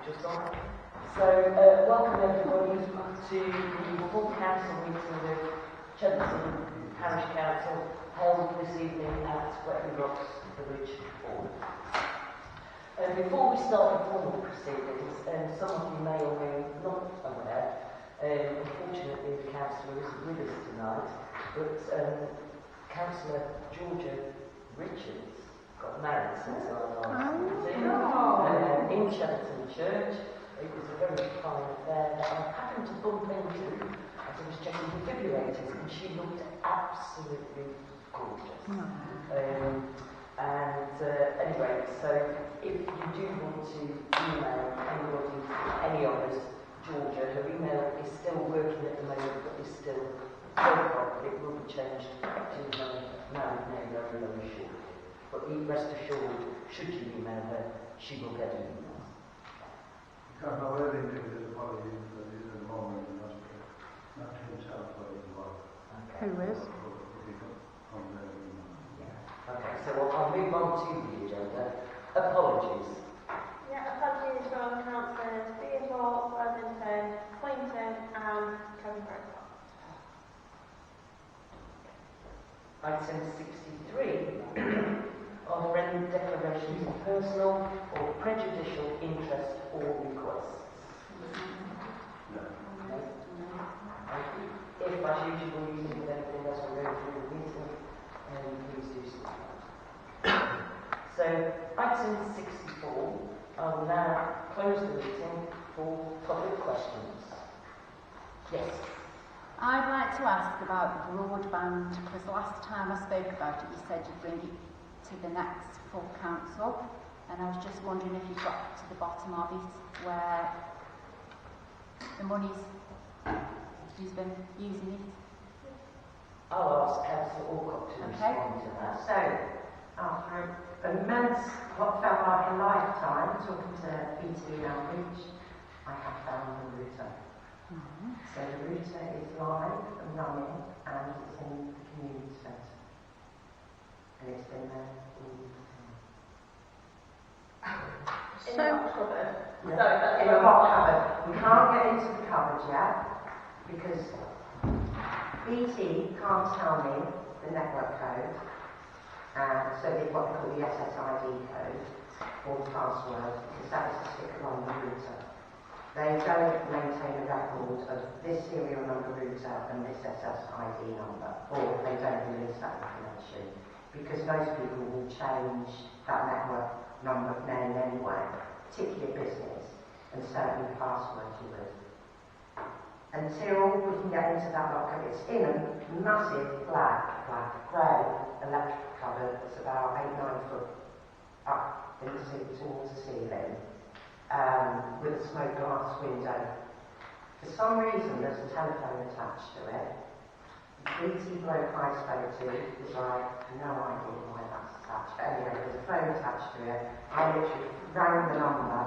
just on. So, welcome everybody to the full council meeting of Cheltenham Parish Council, held this evening at Wetland Rocks Village Hall. Before we start the formal proceedings, some of you may or may not aware, unfortunately the councillor isn't with us tonight, but Councillor Georgia Richards got married since our last meeting in Cheltenham Church. It was a very fine affair that I happened to bump into as I was checking defibrillators, and she looked absolutely gorgeous. Anyway, so if you do want to email anybody, any of us, Georgia, her email is still working at the moment, but is still it will be changed to her married name very, very shortly. But rest assured, should you email her, she will get an email. Because my wedding day is apologies, but he's at the moment in hospital. Not himself, but his wife. Okay. Who is? Yeah. Okay, so I'll move on to the agenda. Apologies. Yeah, apologies from Councillors Theodore, Worthington, Quainton and Covenbrook. Item 63 are friendly declarations of personal or prejudicial interest or requests. No. Okay. If, as usual, you think of anything else we're going through the meeting, please do so. So, item 64, I will now close the meeting for public questions. Yes. I'd like to ask about broadband, because last time I spoke about it, you said you'd bring it to the next full council, and I was just wondering if you got to the bottom of it, where the money's, who's been using it. I'll ask Councillor Alcott to respond to that. So, after what felt like a lifetime talking to BT Outreach, I have found the router. So the router is live and running, and it's in the community centre. And it's been there all the time. In the rock cupboard. Yeah. In a rock cupboard. We can't get into the cupboard yet, because BT can't tell me the network code. So they've what they call the SSID code, or the password, because that is the sticker on the router. They don't maintain a record of this serial number router and this SSID number, or they don't release that information, because most people will change that network number name anyway, particularly business, and certainly password you would. Until we can get into that locker, it's in a massive black, grey electrical cupboard that's about 8-9 foot up towards the ceiling. With a smoked glass window. For some reason, there's a telephone attached to it. The BT bloke I spoke to was like, no idea why that's attached. But anyway, there's a phone attached to it. I literally rang the number,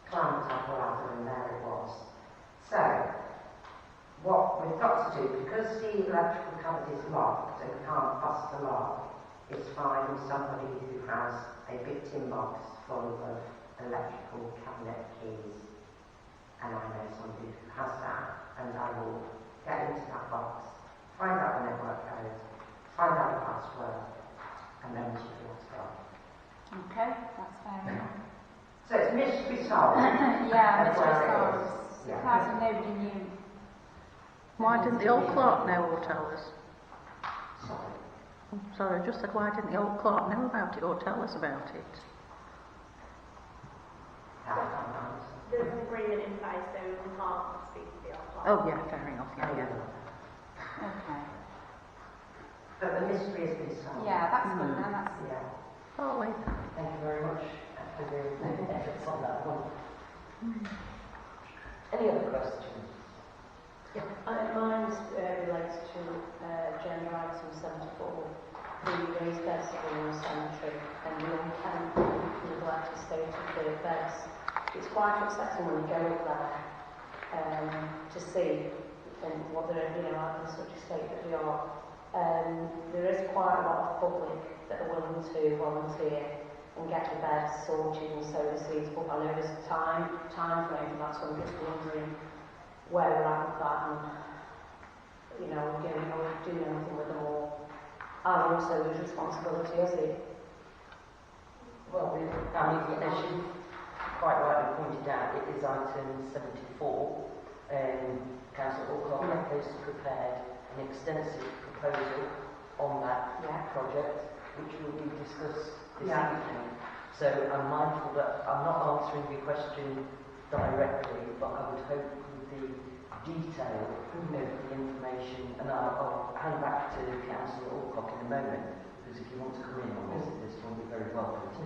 clamped up a ladder, and there it was. So, what we've got to do, because the electrical cupboard is locked and we can't bust the lock, is find somebody who has a big tin box full of electrical cabinet keys, and I know somebody who has that, and I will get into that box, find out the network code, find out the password, and then we should be able to go. Okay, that's fair enough. So it's mystery solved. Yeah, That's mystery where it solved. is. Yeah. Because nobody knew. Why didn't the old clerk know or tell us? Sorry. Sorry, I just said, why didn't the old clerk know about it or tell us about it? There's an agreement in place, so we can't speak to the office. Oh, yeah, fair enough, yeah. Okay. But the mystery has been solved. Yeah, that's good, and that's... Yeah. Oh, wait. Thank you very much for the efforts on that one. Any other questions? Yeah, mine relates to agenda item 74, the raised beds in the cemetery, and the neglect state of the beds. It's quite upsetting when you go up there to see what they're in such a state that they are. There is quite a lot of public that are willing to volunteer and get the bed sorted and sow the seeds. But I know there's a time frame for that, so I'm just wondering where we're at with that, and are we doing anything with them all? And also whose responsibility is it? Well, as you quite rightly pointed out, it is item 74. Councillor Alcock has prepared an extensive proposal on that project, which will be discussed this evening. So I'm mindful that I'm not answering your question directly, but I would hope with the detail of the information, and I'll hand back to Councillor Alcock in a moment, because if you want to come in on this will be very welcome to.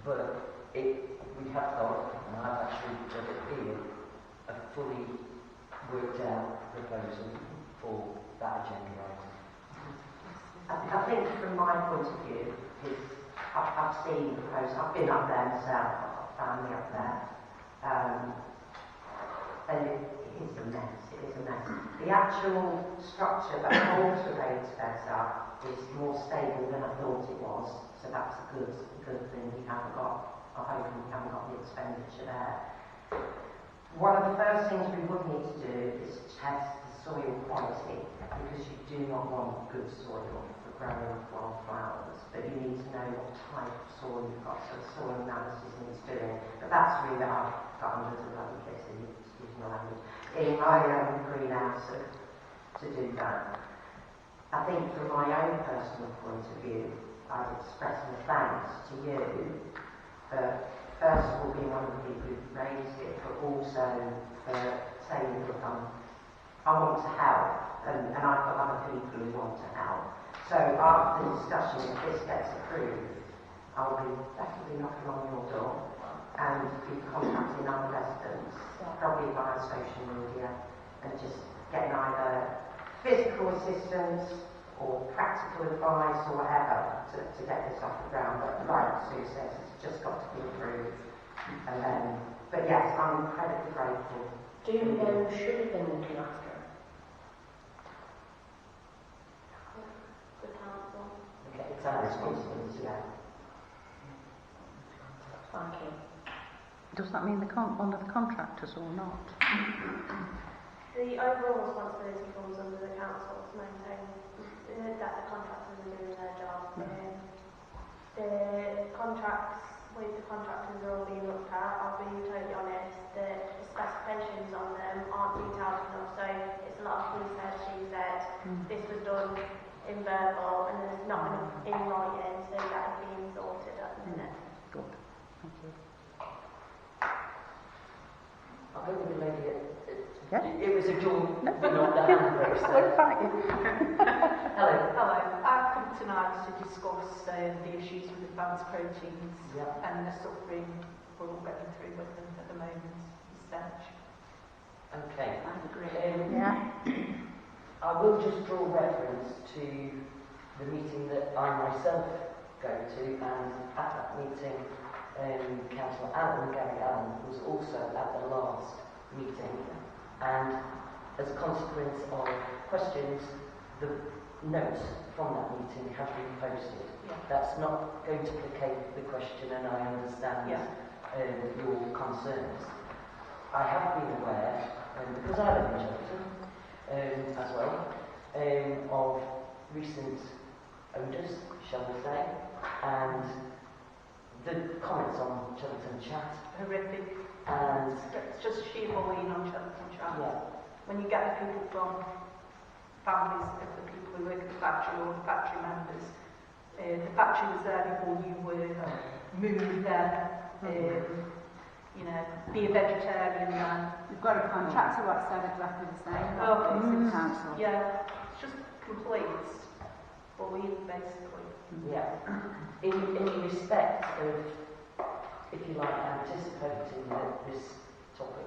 But we have got, and I've actually got it here, a fully worked out proposal for that agenda item. I think from my point of view, I've seen the proposal, I've been up there myself, I've got family up there, and it is a mess, The actual structure that holds the raised beds up is more stable than I thought it was, so that's a good thing. I hope we haven't got the expenditure there. One of the first things we would need to do is test the soil quality, because you do not want good soil for growing wildflowers, but you need to know what type of soil you've got, so soil analysis needs doing. But that's really I've got hundreds of bloody bits in my greenhouse to do that. I think from my own personal point of view, I'd express my thanks to you for first of all being one of the people who raised it, but also for saying, look, I want to help, and I've got other people who want to help. So after the discussion, if this gets approved, I'll be definitely knocking on your door and be contacting other residents, probably via social media, and just getting either physical assistance or practical advice or whatever to get this off the ground. But like Sue says, it's just got to be approved. And then, but yes, I'm incredibly grateful. Do you know who should have been looking after it? The council. Okay, it's our responsibility. Thank you. Does that mean one of the contractors or not? The overall responsibility comes under the council to maintain that the contractors are doing their job. The contracts with the contractors are all being looked at. I'll be totally honest, the specifications on them aren't detailed enough, so it's a lot of he said, she said. This was done in verbal, and there's not enough in writing, so that is being sorted at the minute. Good. Thank you. I hope the lady. Yeah. It was a joy. No. Not the handbrake. We're fine. Hello. I've come tonight to discuss the issues with advanced proteins and the suffering we're all going through with them at the moment. Stage. Okay. I agree. I will just draw reference to the meeting that I myself go to, and at that meeting, Councillor Gary Allen, was also at the last meeting, and as a consequence of questions, the notes from that meeting have been posted. That's not going to placate the question, and I understand your concerns. I have been aware, because I live in Cheltenham as well, of recent odours, shall we say, and the comments on Cheltenham Chat. Horrific. And it's just sheer bullying on Cheltenham Chat. Yeah. When you get the people from families of the people who work at the factory or the factory members, the factory was there before you were, move there, be a vegetarian then. We've got a contractor who said exactly the same. Council. Yeah, it's just complete bullying basically. yeah, in respect of, if you like, anticipating that this topic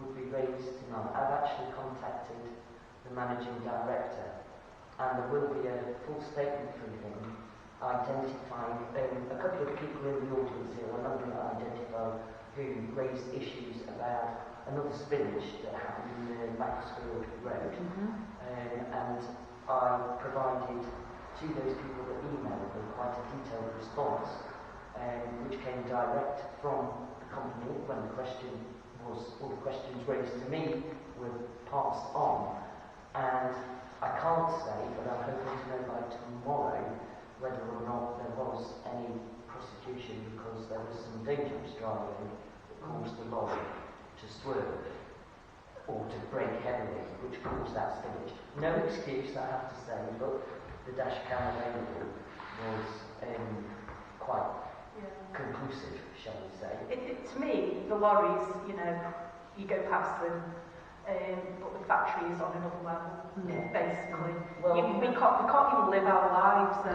would be raised tonight, I've actually contacted the managing director, and there will be a full statement from him identifying a couple of people in the audience here. I'm not going to identify who raised issues about another spillage that happened in the Maxfield Road, and I provided to those people that emailed me quite a detailed response which came direct from the company when the question was, all the questions raised to me were passed on. And I can't say, but I'm hoping to know by tomorrow whether or not there was any prosecution, because there was some dangerous driving that caused the lorry to swerve or to brake heavily, which caused that slippage. No excuse, I have to say, but the dash cam available was quite conclusive, shall we say. To me, the lorries, you know, you go past them, but the factory is on another level, basically. Well, we can't even live our lives there.